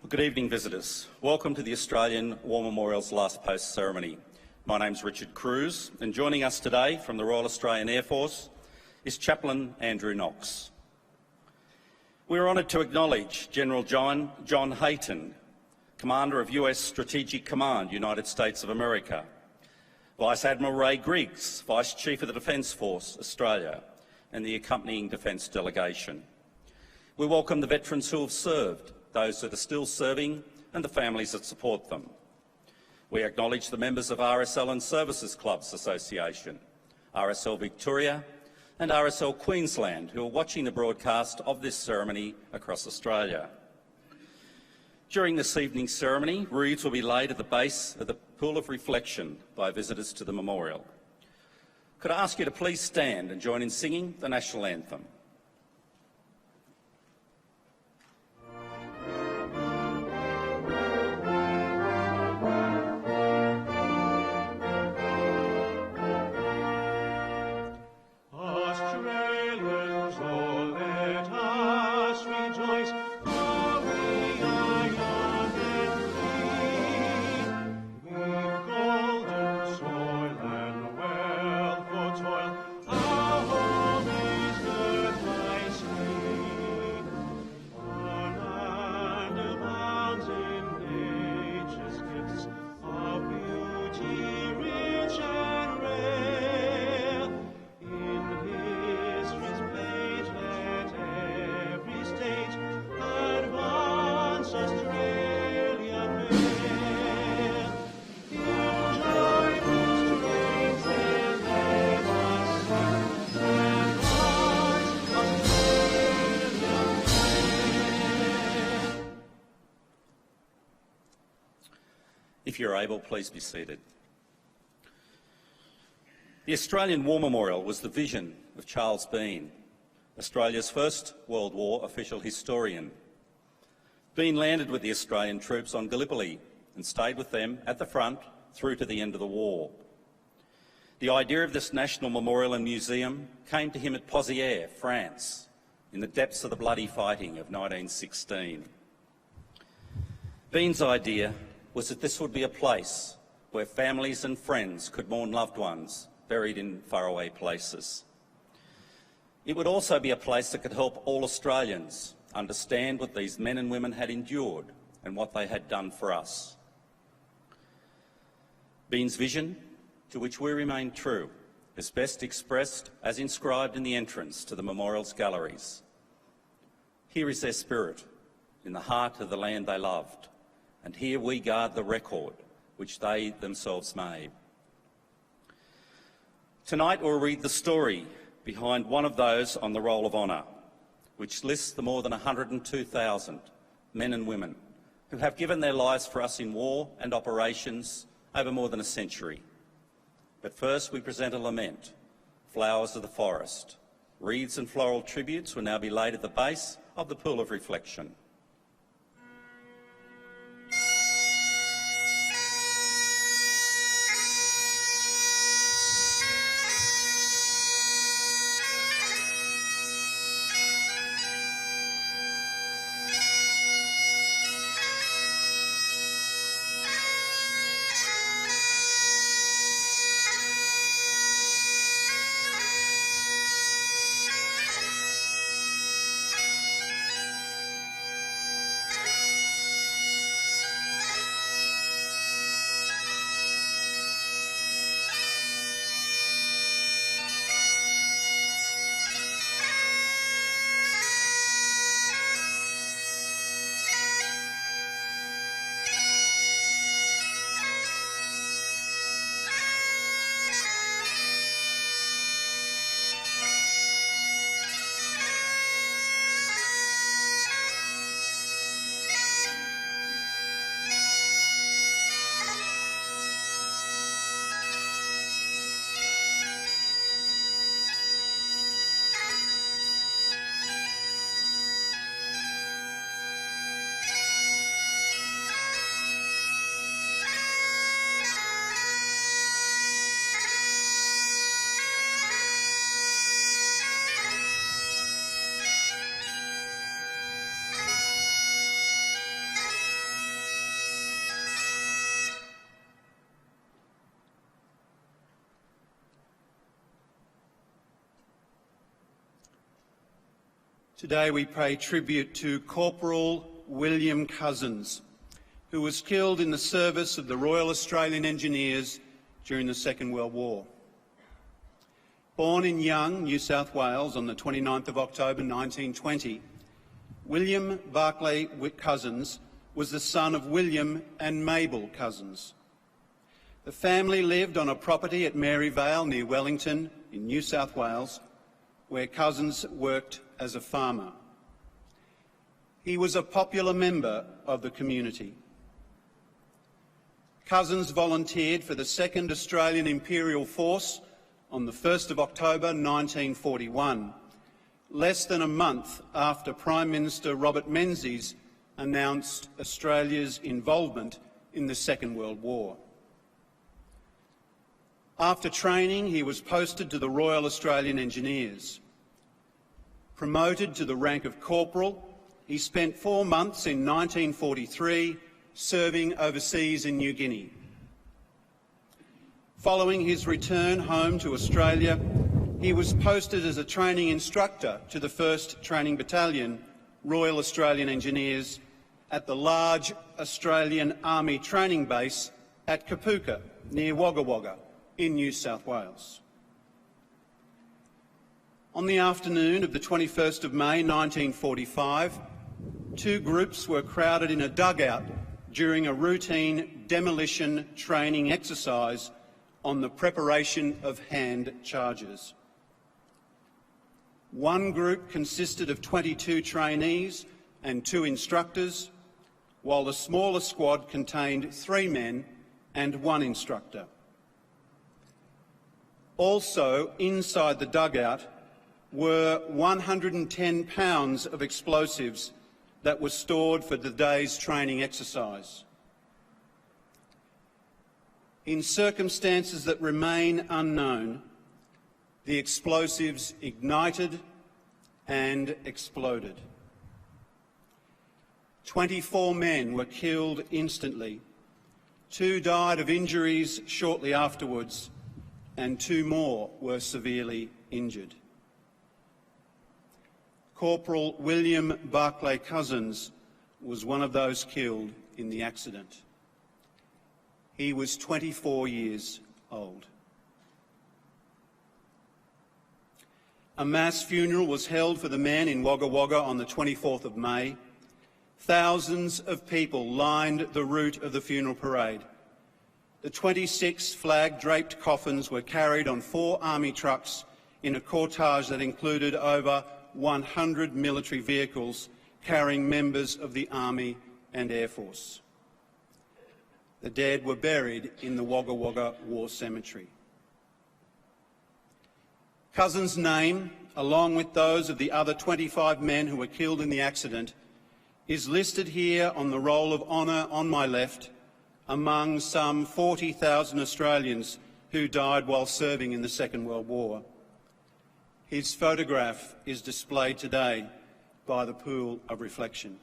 Good evening, visitors. Welcome to the Australian War Memorial's Last Post ceremony. My name's Richard Cruz, and joining us today from the Royal Australian Air Force is Chaplain Andrew Knox. We are honoured to acknowledge General John Hayton, Commander of US Strategic Command, United States of America, Vice Admiral Ray Griggs, Vice Chief of the Defence Force, Australia, and the accompanying Defence delegation. We welcome the veterans who have served, those that are still serving, and the families that support them. We acknowledge the members of RSL and Services Clubs Association, RSL Victoria and RSL Queensland, who are watching the broadcast of this ceremony across Australia. During this evening's ceremony, wreaths will be laid at the base of the Pool of Reflection by visitors to the memorial. Could I ask you to please stand and join in singing the National Anthem? If you're able, please be seated. The Australian War Memorial was the vision of Charles Bean, Australia's first World War official historian. Bean landed with the Australian troops on Gallipoli and stayed with them at the front through to the end of the war. The idea of this national memorial and museum came to him at Pozières, France, in the depths of the bloody fighting of 1916. Bean's idea was that this would be a place where families and friends could mourn loved ones buried in faraway places. It would also be a place that could help all Australians understand what these men and women had endured and what they had done for us. Bean's vision, to which we remain true, is best expressed as inscribed in the entrance to the memorial's galleries. Here is their spirit, in the heart of the land they loved, and here we guard the record which they themselves made. Tonight we'll read the story behind one of those on the Roll of Honour, which lists the more than 102,000 men and women who have given their lives for us in war and operations over more than a century. But first we present a lament, Flowers of the Forest. Wreaths and floral tributes will now be laid at the base of the Pool of Reflection. Today we pay tribute to Corporal William Cousins, who was killed in the service of the Royal Australian Engineers during the Second World War. Born in Young, New South Wales on the 29th of October 1920, William Barclay Cousins was the son of William and Mabel Cousins. The family lived on a property at Maryvale near Wellington in New South Wales, where Cousins worked as a farmer. He was a popular member of the community. Cousins volunteered for the 2nd Australian Imperial Force on the 1st of October 1941, less than a month after Prime Minister Robert Menzies announced Australia's involvement in the Second World War. After training, he was posted to the Royal Australian Engineers. Promoted to the rank of corporal, he spent 4 months in 1943 serving overseas in New Guinea. Following his return home to Australia, he was posted as a training instructor to the 1st Training Battalion, Royal Australian Engineers, at the large Australian Army training base at Kapooka, near Wagga Wagga, in New South Wales. On the afternoon of the 21st of May 1945, 2 groups were crowded in a dugout during a routine demolition training exercise on the preparation of hand charges. One group consisted of 22 trainees and 2 instructors, while the smaller squad contained 3 men and 1 instructor. Also inside the dugout were 110 pounds of explosives that were stored for the day's training exercise. In circumstances that remain unknown, the explosives ignited and exploded. 24 men were killed instantly, 2 died of injuries shortly afterwards, and 2 more were severely injured. Corporal William Barclay Cousins was one of those killed in the accident. He was 24 years old. A mass funeral was held for the man in Wagga Wagga on the 24th of May. Thousands of people lined the route of the funeral parade. The 26 flag-draped coffins were carried on 4 army trucks in a cortege that included over 100 military vehicles carrying members of the Army and Air Force. The dead were buried in the Wagga Wagga War Cemetery. Cousins' name, along with those of the other 25 men who were killed in the accident, is listed here on the roll of honour on my left among some 40,000 Australians who died while serving in the Second World War. His photograph is displayed today by the Pool of Reflection.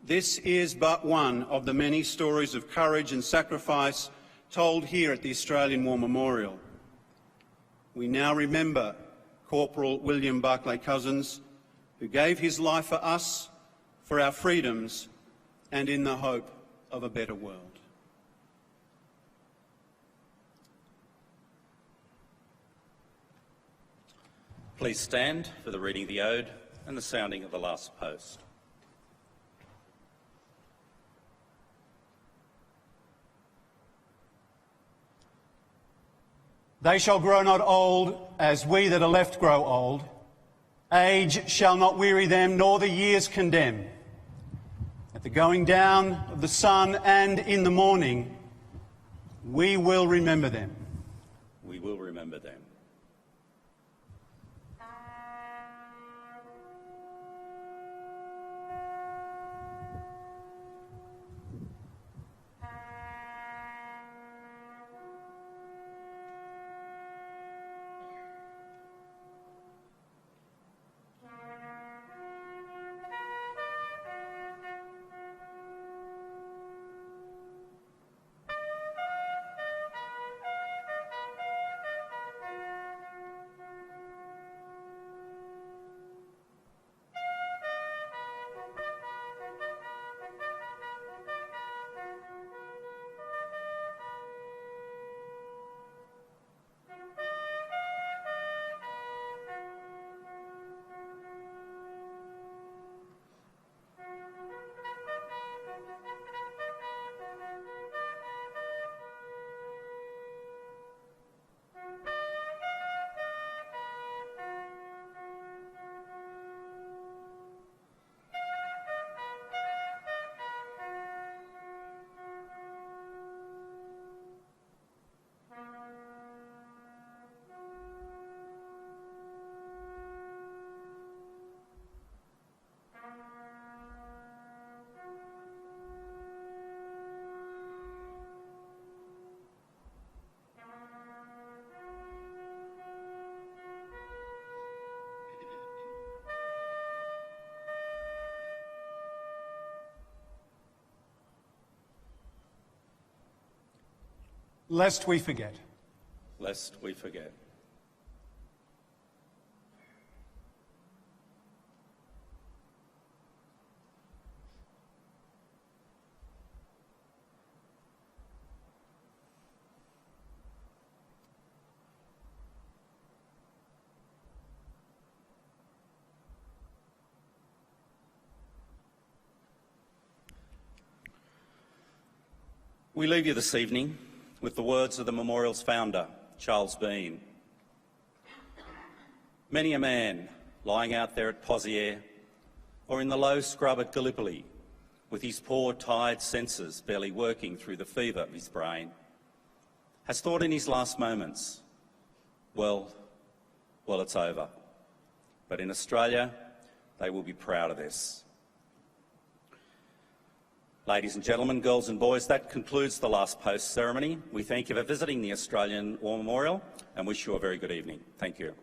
This is but one of the many stories of courage and sacrifice told here at the Australian War Memorial. We now remember Corporal William Barclay Cousins, who gave his life for us, for our freedoms, and in the hope of a better world. Please stand for the reading of the Ode and the sounding of the last post. They shall grow not old as we that are left grow old. Age shall not weary them, nor the years condemn. At the going down of the sun and in the morning, we will remember them. We will remember them. lest we forget. Lest we forget. We leave you this evening with the words of the memorial's founder, Charles Bean. Many a man lying out there at Pozières or in the low scrub at Gallipoli, with his poor, tired senses barely working through the fever of his brain, has thought in his last moments, well, it's over. But in Australia, they will be proud of this. Ladies and gentlemen, girls and boys, that concludes the last post ceremony. We thank you for visiting the Australian War Memorial and wish you a very good evening. Thank you.